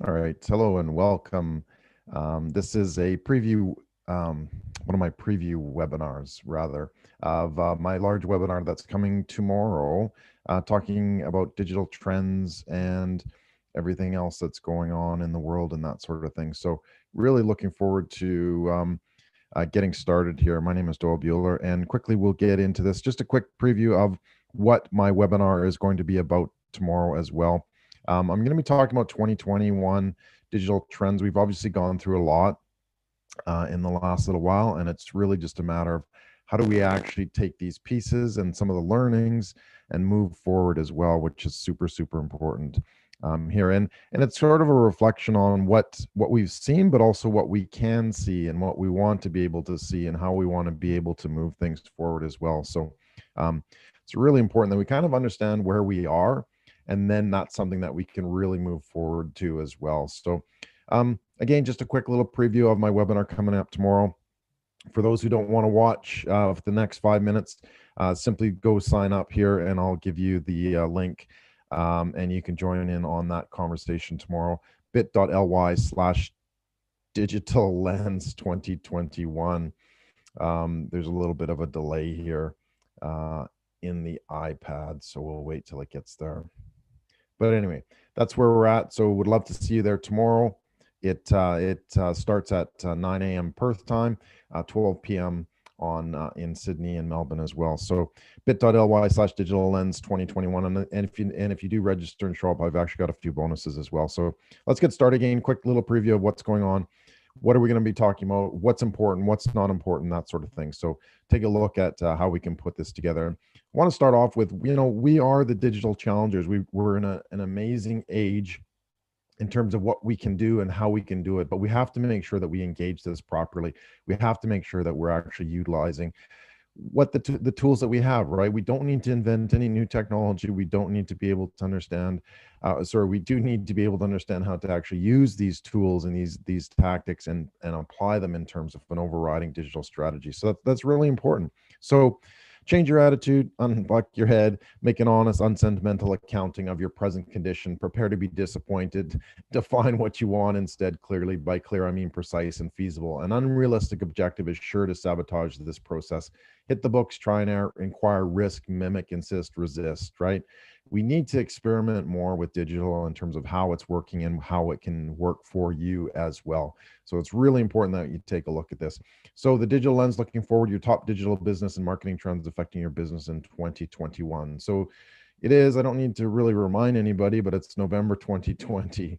All right. Hello and welcome. This is a preview, one of my preview webinars, rather, of my large webinar that's coming tomorrow, talking about digital trends and everything else that's going on in the world and that sort of thing. So, really looking forward to getting started here. My name is Doyle Bueller, and quickly we'll get into this. Just a quick preview of what my webinar is going to be about tomorrow as well. I'm going to be talking about 2021 digital trends. We've obviously gone through a lot in the last little while, and it's really just a matter of how do we actually take these pieces and some of the learnings and move forward as well, which is super, super important here. And it's sort of a reflection on what we've seen, but also what we can see and what we want to be able to see and how we want to be able to move things forward as well. So it's really important that we kind of understand where we are, and then that's something that we can really move forward to as well. So again, just a quick little preview of my webinar coming up tomorrow. For those who don't want to watch for the next 5 minutes, simply go sign up here and I'll give you the link and you can join in on that conversation tomorrow. bit.ly/digital lens 2021. There's a little bit of a delay here in the iPad, so we'll wait till it gets there. But anyway, that's where we're at. So would love to see you there tomorrow. It starts at 9 a.m. Perth time, 12 p.m. on in Sydney and Melbourne as well. So bit.ly/digital lens 2021. And if you do register and show up, I've actually got a few bonuses as well. So let's get started again. Quick little preview of what's going on. What are we going to be talking about? What's important? What's not important? That sort of thing. So take a look at how we can put this together. I want to start off with, we are the digital challengers. We're in an amazing age in terms of what we can do and how we can do it, but we have to make sure that we engage this properly. We have to make sure that we're actually utilizing what the tools that we have, right? We don't need to invent any new technology. We don't need to be able to understand, we do need to be able to understand how to actually use these tools and these tactics and apply them in terms of an overriding digital strategy. So that's really important. So change your attitude, unbuck your head, make an honest, unsentimental accounting of your present condition, prepare to be disappointed, define what you want instead clearly. By clear, I mean precise and feasible. An unrealistic objective is sure to sabotage this process. Hit the books, try and error, inquire, risk, mimic, insist, resist, right? We need to experiment more with digital in terms of how it's working and how it can work for you as well. So it's really important that you take a look at this. So the digital lens, looking forward, your top digital business and marketing trends affecting your business in 2021. So it is, I don't need to really remind anybody, but it's November 2020,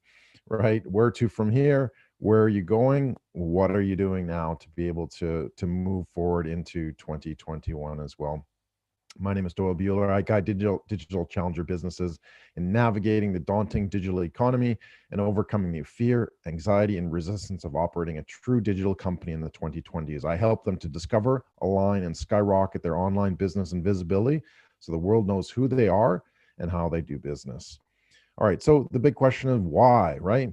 right? Where to from here? Where are you going? What are you doing now to be able to move forward into 2021 as well? My name is Doyle Bueller. I guide digital challenger businesses in navigating the daunting digital economy and overcoming the fear, anxiety, and resistance of operating a true digital company in the 2020s. I help them to discover, align, and skyrocket their online business and visibility so the world knows who they are and how they do business. All right, so the big question is why, right?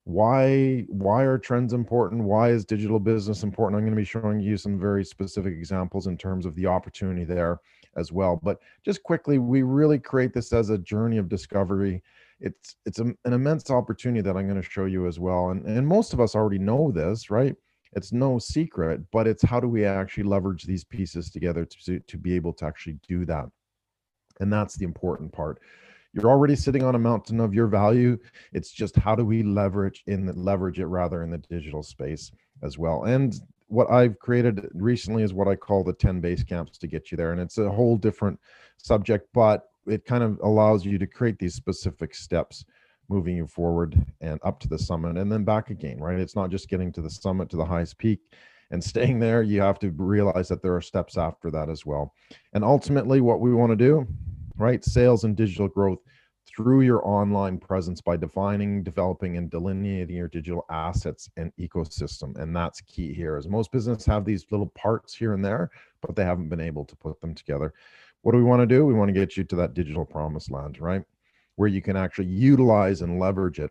Why are trends important? Why is digital business important? I'm going to be showing you some very specific examples in terms of the opportunity there as well. But just quickly, we really create this as a journey of discovery. It's an immense opportunity that I'm going to show you as well. And most of us already know this, right? It's no secret, but it's how do we actually leverage these pieces together to be able to actually do that? And that's the important part. You're already sitting on a mountain of your value. It's just how do we leverage it rather in the digital space as well. And what I've created recently is what I call the 10 base camps to get you there. And it's a whole different subject, but it kind of allows you to create these specific steps moving you forward and up to the summit and then back again, right? It's not just getting to the summit, to the highest peak and staying there. You have to realize that there are steps after that as well. And ultimately what we want to do, right? Sales and digital growth through your online presence by defining, developing, and delineating your digital assets and ecosystem. And that's key here, as most businesses have these little parts here and there, but they haven't been able to put them together. What do we want to do? We want to get you to that digital promised land, right? Where you can actually utilize and leverage it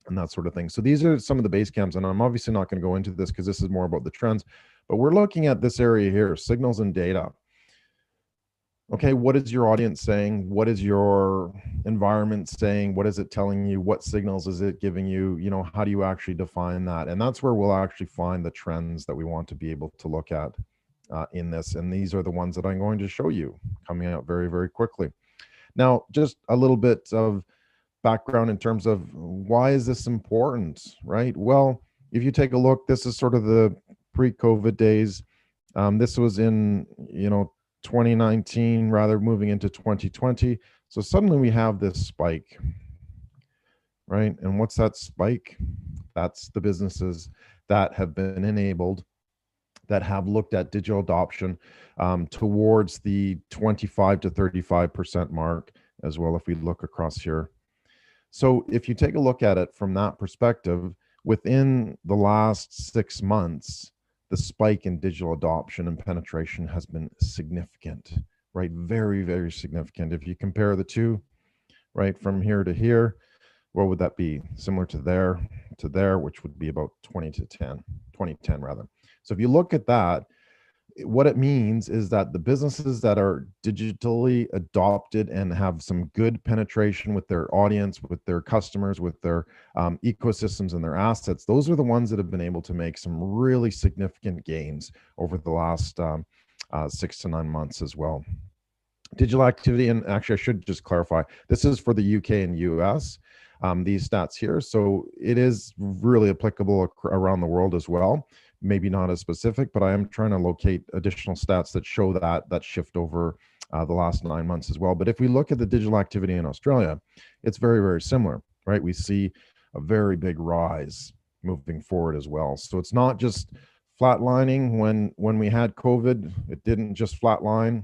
and that sort of thing. So these are some of the base camps, and I'm obviously not going to go into this because this is more about the trends, but we're looking at this area here, signals and data. Okay, what is your audience saying? What is your environment saying? What is it telling you? What signals is it giving you? You know, how do you actually define that? And that's where we'll actually find the trends that we want to be able to look at in this. And these are the ones that I'm going to show you coming out very, very quickly. Now, just a little bit of background in terms of why is this important, right? Well, if you take a look, this is sort of the pre-COVID days. This was in, 2019, rather moving into 2020. So suddenly we have this spike, right? And what's that spike? That's the businesses that have been enabled, that have looked at digital adoption towards the 25 to 35% mark as well, if we look across here. So if you take a look at it from that perspective, within the last 6 months, the spike in digital adoption and penetration has been significant, right? Very, very significant. If you compare the two, right, from here to here, what would that be? Similar to there, which would be about 2010 rather. So if you look at that, what it means is that the businesses that are digitally adopted and have some good penetration with their audience, with their customers, with their ecosystems and their assets, those are the ones that have been able to make some really significant gains over the last 6 to 9 months as well. Digital activity, and actually I should just clarify, this is for the UK and US, these stats here. So it is really applicable around the world as well. Maybe not as specific, but I am trying to locate additional stats that show that shift over the last 9 months as well. But if we look at the digital activity in Australia, it's very, very similar, right? We see a very big rise moving forward as well. So it's not just flatlining. When we had COVID, it didn't just flatline,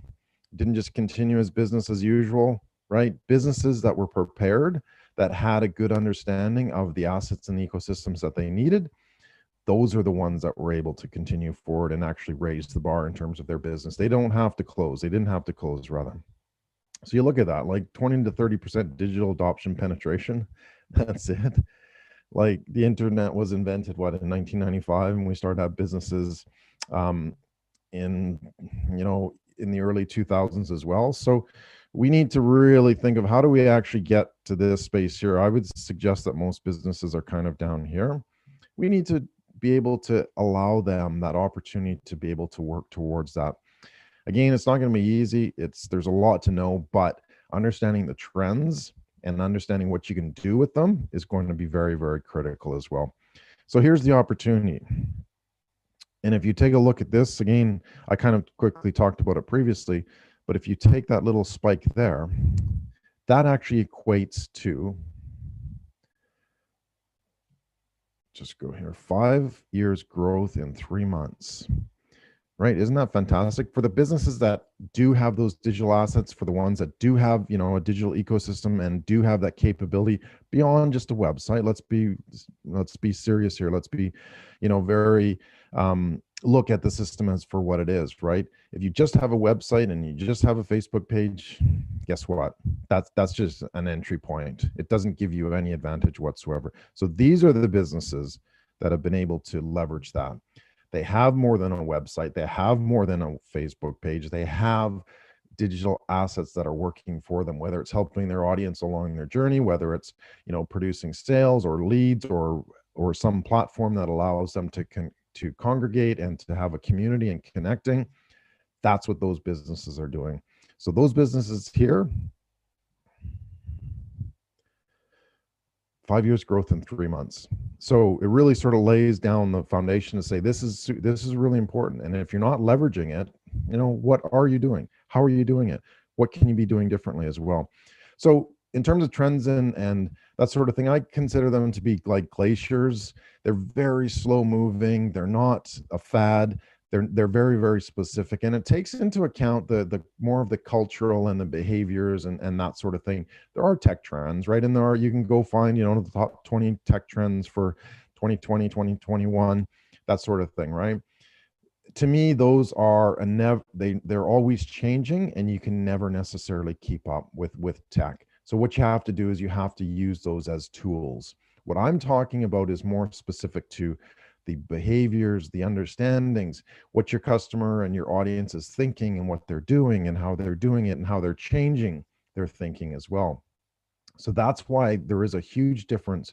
it didn't just continue as business as usual, right? Businesses that were prepared, that had a good understanding of the assets and the ecosystems that they needed, those are the ones that were able to continue forward and actually raise the bar in terms of their business. They don't have to close. They didn't have to close, rather. So you look at that, like 20 to 30% digital adoption penetration. That's it. Like the internet was invented, what, in 1995, and we started to have businesses in the early 2000s as well. So we need to really think of how do we actually get to this space here. I would suggest that most businesses are kind of down here. We need to be able to allow them that opportunity to be able to work towards that. Again, it's not going to be easy. There's a lot to know, but understanding the trends and understanding what you can do with them is going to be very, very critical as well. So here's the opportunity. And if you take a look at this, again, I kind of quickly talked about it previously, but if you take that little spike there, that actually equates to, just go here, 5 years growth in 3 months, right? Isn't that fantastic? For the businesses that do have those digital assets, for the ones that do have, a digital ecosystem and do have that capability beyond just a website. Let's be serious here. Let's be, very, look at the system as for what it is, right? If you just have a website and you just have a Facebook page, guess what? That's just an entry point. It doesn't give you any advantage whatsoever. So these are the businesses that have been able to leverage that. They have more than a website. They have more than a Facebook page. They have digital assets that are working for them, whether it's helping their audience along their journey, whether it's, producing sales or leads or some platform that allows them to congregate and to have a community and connecting. That's what those businesses are doing. So those businesses here, 5 years growth in 3 months. So it really sort of lays down the foundation to say this is really important. And if you're not leveraging it, what are you doing? How are you doing it? What can you be doing differently as well? So in terms of trends and that sort of thing, I consider them to be like glaciers. They're very slow moving. They're not a fad. They're very, very specific, and it takes into account the more of the cultural and the behaviors and that sort of thing. There are tech trends, right? And you can go find, the top 20 tech trends for 2020, 2021, that sort of thing, right? To me, those are they're always changing, and you can never necessarily keep up with tech. So what you have to do is you have to use those as tools. What I'm talking about is more specific to the behaviors, the understandings, what your customer and your audience is thinking and what they're doing and how they're doing it and how they're changing their thinking as well. So that's why there is a huge difference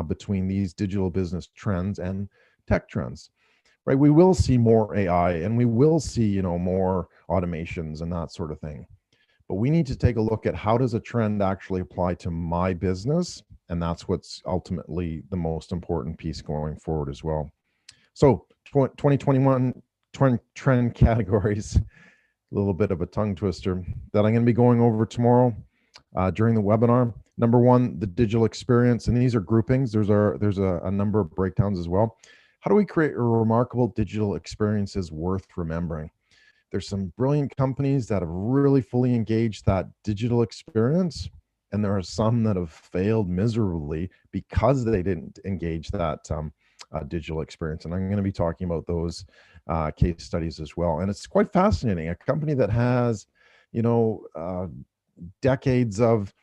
between these digital business trends and tech trends, right? We will see more AI and we will see, more automations and that sort of thing. But we need to take a look at how does a trend actually apply to my business? And that's what's ultimately the most important piece going forward as well. So 2021 trend categories, a little bit of a tongue twister that I'm going to be going over tomorrow during the webinar. Number one, the digital experience, and these are groupings. There's a number of breakdowns as well. How do we create a remarkable digital experiences worth remembering? There's some brilliant companies that have really fully engaged that digital experience, and there are some that have failed miserably because they didn't engage that digital experience. And I'm going to be talking about those case studies as well. And it's quite fascinating. A company that has, decades of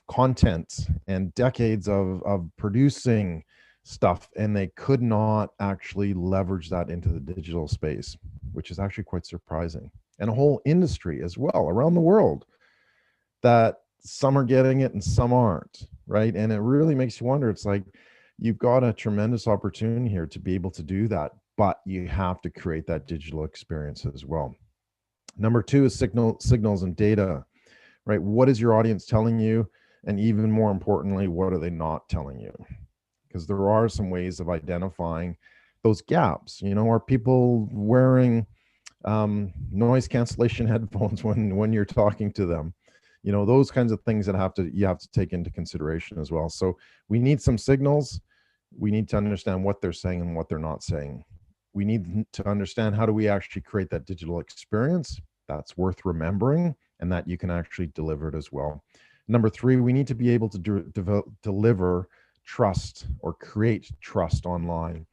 content and decades of producing stuff, and they could not actually leverage that into the digital space, which is actually quite surprising. And a whole industry as well around the world that some are getting it and some aren't, right? And it really makes you wonder. It's like you've got a tremendous opportunity here to be able to do that, but you have to create that digital experience as well. Number two is signals and data, right? What is your audience telling you? And even more importantly, what are they not telling you? Because there are some ways of identifying those gaps. Are people wearing noise cancellation headphones when you're talking to them? Those kinds of things that you have to take into consideration as well. So we need some signals. We need to understand what they're saying and what they're not saying. We need to understand how do we actually create that digital experience that's worth remembering and that you can actually deliver it as well. Number three, we need to be able to deliver trust or create trust online.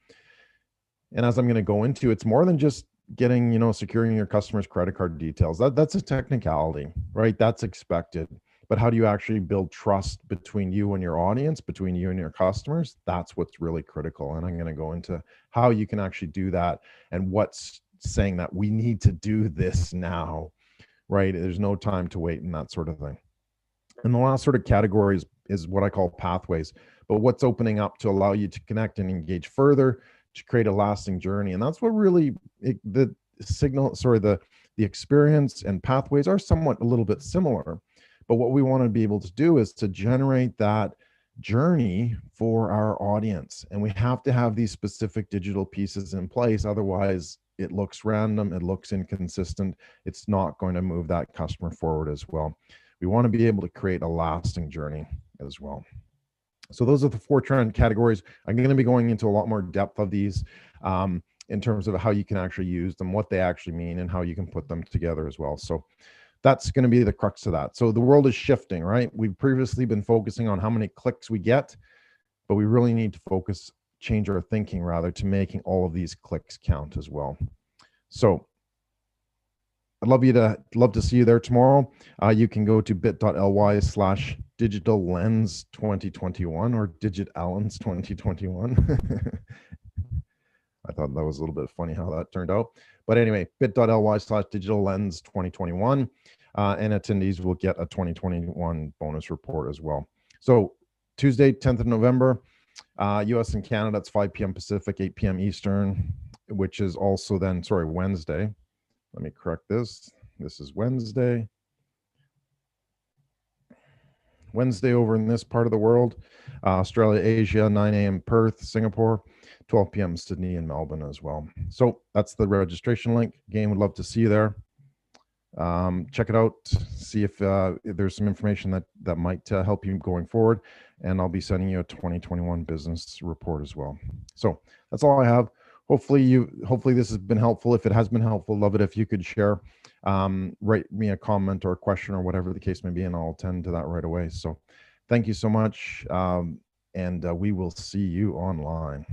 And as I'm going to go into, it's more than just getting, securing your customers' credit card details. That's a technicality, right? That's expected. But how do you actually build trust between you and your audience, between you and your customers? That's what's really critical. And I'm going to go into how you can actually do that and what's saying that we need to do this now, right? There's no time to wait and that sort of thing. And the last sort of category is what I call pathways, but what's opening up to allow you to connect and engage further to create a lasting journey. And that's what really the experience and pathways are somewhat a little bit similar. But what we want to be able to do is to generate that journey for our audience. And we have to have these specific digital pieces in place. Otherwise, it looks random, it looks inconsistent. It's not going to move that customer forward as well. We want to be able to create a lasting journey as well. So those are the four trend categories. I'm going to be going into a lot more depth of these in terms of how you can actually use them, what they actually mean, and how you can put them together as well. So that's going to be the crux of that. So the world is shifting, right? We've previously been focusing on how many clicks we get, but we really need to change our thinking rather to making all of these clicks count as well. So I'd love to see you there tomorrow. You can go to bit.ly/digital lens 2021 or digitallens 2021. I thought that was a little bit funny how that turned out. But anyway, bit.ly/digital lens 2021. And attendees will get a 2021 bonus report as well. So Tuesday, 10th of November, US and Canada, it's 5 p.m. Pacific, 8 p.m. Eastern, which is also then, Wednesday. Let me correct this. This is Wednesday. Wednesday over in this part of the world. Australia, Asia, 9 a.m. Perth, Singapore, 12 p.m. Sydney and Melbourne as well. So that's the registration link. Again, would love to see you there. Check it out. See if there's some information that might help you going forward. And I'll be sending you a 2021 business report as well. So that's all I have. Hopefully this has been helpful. If it has been helpful, love it if you could share, write me a comment or a question or whatever the case may be, and I'll attend to that right away. So thank you so much. And we will see you online.